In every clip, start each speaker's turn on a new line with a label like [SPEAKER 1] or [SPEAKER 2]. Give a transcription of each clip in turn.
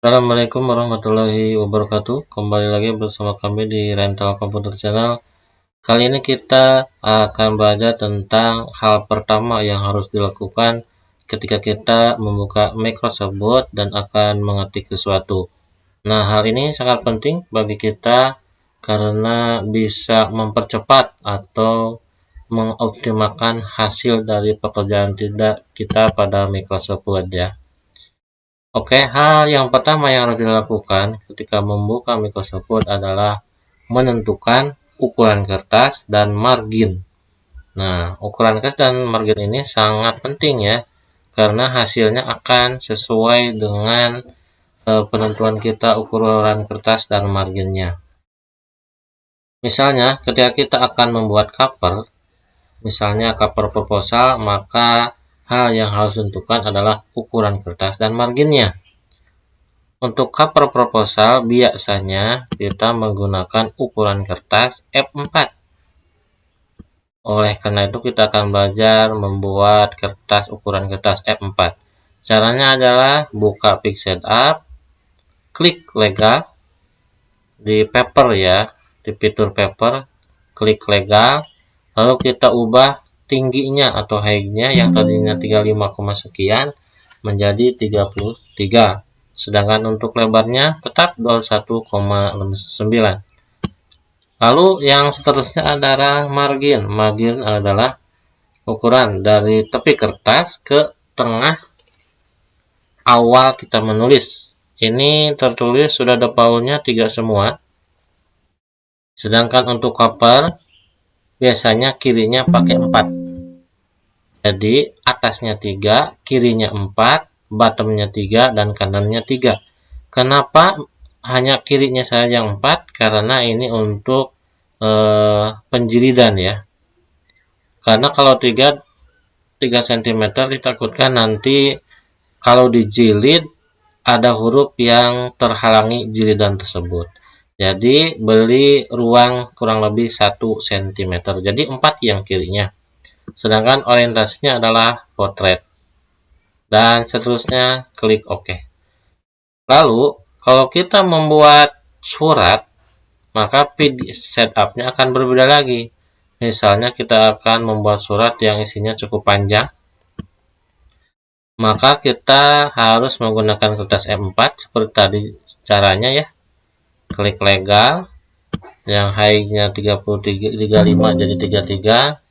[SPEAKER 1] Assalamualaikum warahmatullahi wabarakatuh. Kembali lagi bersama kami di Rental Komputer Channel. Kali ini kita akan belajar tentang hal pertama yang harus dilakukan ketika kita membuka Microsoft Word dan akan mengetik sesuatu. Nah, hal ini sangat penting bagi kita karena bisa mempercepat atau mengoptimalkan hasil dari pekerjaan kita pada Microsoft Word ya. Oke, hal yang pertama yang harus dilakukan ketika membuka Microsoft Word adalah menentukan ukuran kertas dan margin. Nah, ukuran kertas dan margin ini sangat penting ya, karena hasilnya akan sesuai dengan penentuan kita ukuran kertas dan marginnya. Misalnya, ketika kita akan membuat cover, misalnya cover proposal, maka hal yang harus ditentukan adalah ukuran kertas dan marginnya. Untuk cover proposal biasanya kita menggunakan ukuran kertas F4. Oleh karena itu kita akan belajar membuat ukuran kertas F4. Caranya adalah buka Pixetup, klik legal di paper ya, di fitur paper, klik legal, lalu kita ubah tingginya atau height-nya yang tadinya 35, sekian menjadi 33. Sedangkan untuk lebarnya tetap 21,9. Lalu yang seterusnya adalah margin. Margin adalah ukuran dari tepi kertas ke tengah awal kita menulis. Ini tertulis sudah ada pautnya 3 semua. Sedangkan untuk cover biasanya kirinya pakai 4. Jadi atasnya 3, kirinya 4, bottomnya 3, dan kanannya 3. Kenapa hanya kirinya saja yang 4? Karena ini untuk penjilidan ya. Karena kalau 3 cm ditakutkan nanti kalau dijilid ada huruf yang terhalangi jilidan tersebut. Jadi beli ruang kurang lebih 1 cm. Jadi 4 yang kirinya. Sedangkan orientasinya adalah potret. Dan seterusnya klik OK. Lalu kalau kita membuat surat, maka PDF setup-nya akan berbeda lagi. Misalnya kita akan membuat surat yang isinya cukup panjang, maka kita harus menggunakan kertas F4 seperti tadi caranya ya. Klik legal, yang height-nya 35 jadi 33.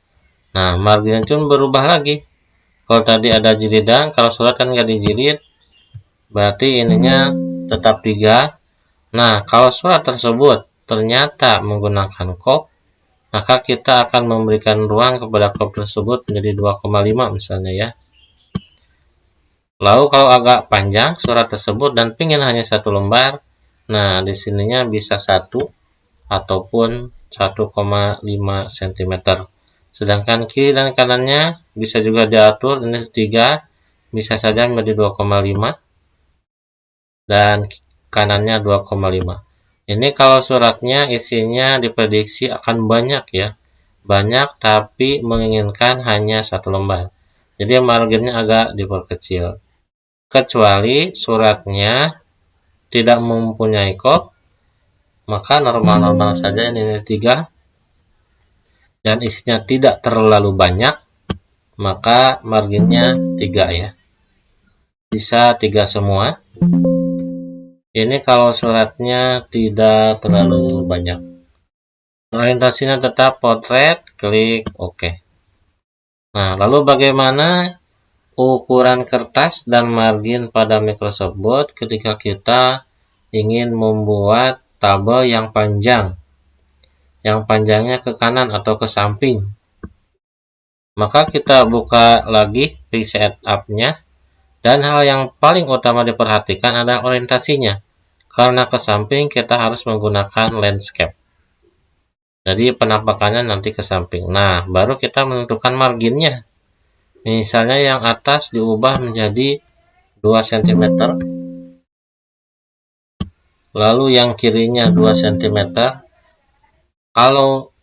[SPEAKER 1] Nah, margin pun berubah lagi. Kalau tadi ada jilidan, kalau surat kan nggak dijilid, berarti ininya tetap 3. Nah, kalau surat tersebut ternyata menggunakan kop, maka kita akan memberikan ruang kepada kop tersebut menjadi 2,5 misalnya ya. Lalu kalau agak panjang surat tersebut dan pingin hanya 1 lembar, nah di sininya bisa 1 ataupun 1,5 cm. Sedangkan kiri dan kanannya bisa juga diatur, ini 3 bisa saja menjadi 2,5 dan kanannya 2,5. Ini kalau suratnya isinya diprediksi akan banyak ya, banyak tapi menginginkan hanya 1 lembar. Jadi marginnya agak diperkecil. Kecuali suratnya tidak mempunyai kop, maka normal-normal saja, ini 3 dan isinya tidak terlalu banyak, maka marginnya 3 ya, bisa 3 semua. Ini kalau suratnya tidak terlalu banyak. Orientasinya tetap potret, klik OK. Nah, lalu bagaimana ukuran kertas dan margin pada Microsoft Word ketika kita ingin membuat tabel yang panjang, yang panjangnya ke kanan atau ke samping? Maka kita buka lagi Pixetup-nya, dan hal yang paling utama diperhatikan adalah orientasinya. Karena ke samping kita harus menggunakan landscape. Jadi penampakannya nanti ke samping. Nah, baru kita menentukan marginnya. Misalnya yang atas diubah menjadi 2 cm. Lalu yang kirinya 2 cm. Kalau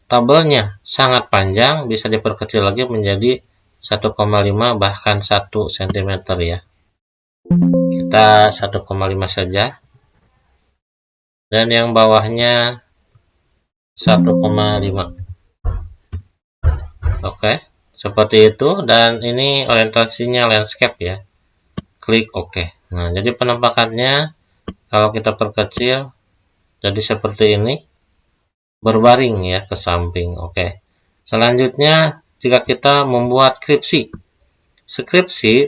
[SPEAKER 1] tabelnya sangat panjang, bisa diperkecil lagi menjadi 1,5 bahkan 1 cm ya. Kita 1,5 saja. Dan yang bawahnya 1,5. Oke, seperti itu. Dan ini orientasinya landscape ya. Klik OK. Nah, jadi penampakannya kalau kita perkecil jadi seperti ini, berbaring ya ke samping. Oke. Selanjutnya, jika kita membuat skripsi,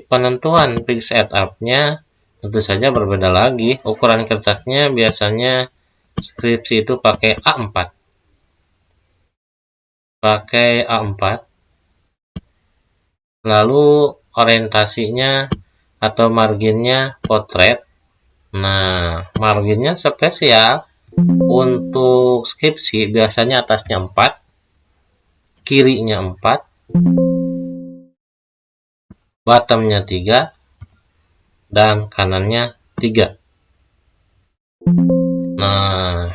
[SPEAKER 1] penentuan fix setup-nya tentu saja berbeda lagi. Ukuran kertasnya biasanya skripsi itu pakai A4. Lalu orientasinya atau marginnya potret. Nah, marginnya spesial. Untuk skripsi biasanya atasnya 4, kirinya 4, bottomnya 3, dan kanannya 3. Nah,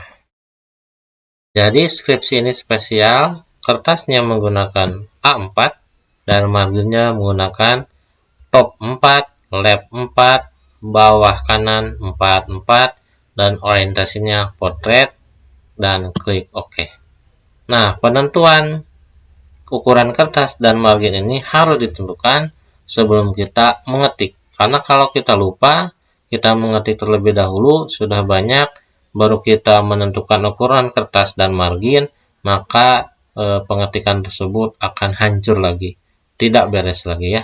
[SPEAKER 1] jadi skripsi ini spesial. Kertasnya menggunakan A4 dan marginnya menggunakan top 4, left 4, bawah kanan 4, dan orientasinya potret, dan klik OK. Nah, penentuan ukuran kertas dan margin ini harus ditentukan sebelum kita mengetik. Karena kalau kita lupa, kita mengetik terlebih dahulu, sudah banyak, baru kita menentukan ukuran kertas dan margin, maka pengetikan tersebut akan hancur lagi. Tidak beres lagi ya.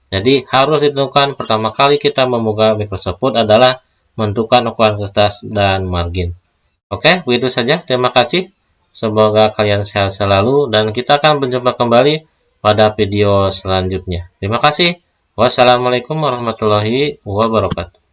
[SPEAKER 1] Jadi harus ditentukan pertama kali kita membuka Microsoft Word adalah menentukan ukuran kertas dan margin. Oke, begitu saja. Terima kasih. Semoga kalian sehat selalu dan kita akan berjumpa kembali pada video selanjutnya. Terima kasih. Wassalamualaikum warahmatullahi wabarakatuh.